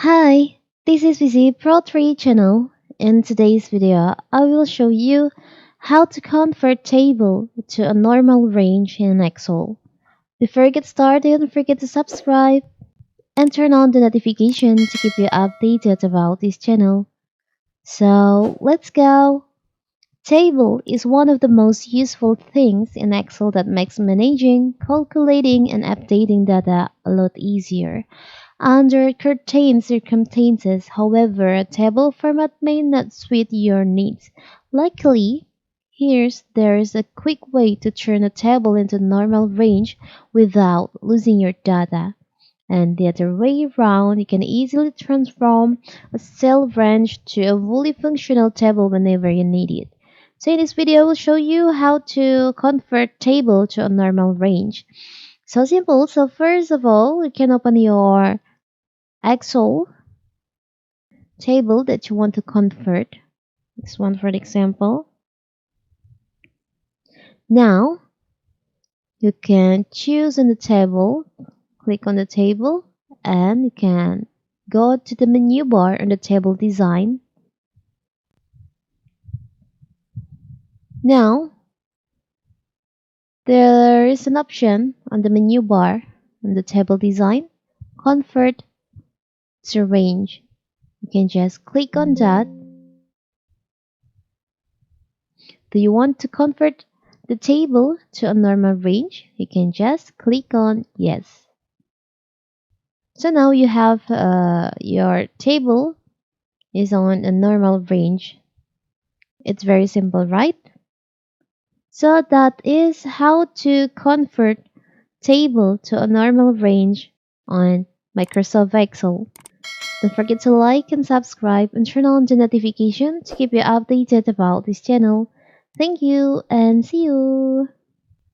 Hi, this is VC Pro 3 channel. In today's video, I will show you how to convert table to a normal range in Excel. Before you get started, don't forget to subscribe and turn on the notification to keep you updated about this channel. So let's go. Table is one of the most useful things in Excel that makes managing, calculating, and updating data a lot easier. Under certain circumstances, however, a table format may not suit your needs. Luckily, there is a quick way to turn a table into normal range without losing your data. And the other way around, you can easily transform a cell range to a fully functional table whenever you need it. So in this video, I will show you how to convert table to a normal range. So simple. So first of all, you can open your Excel table that you want to convert. This one for example. Now you can choose on the table, click on the table, and you can go to the menu bar on the table design. Now there is an option on the menu bar on the table design, convert to range. You can just click on that. Do you want to convert the table to a normal range? You can just click on yes. So now you have your table is on a normal range. It's very simple, right? So that is how to convert table to a normal range on Microsoft Excel. Don't forget to like and subscribe and turn on the notification to keep you updated about this channel. Thank you and see you.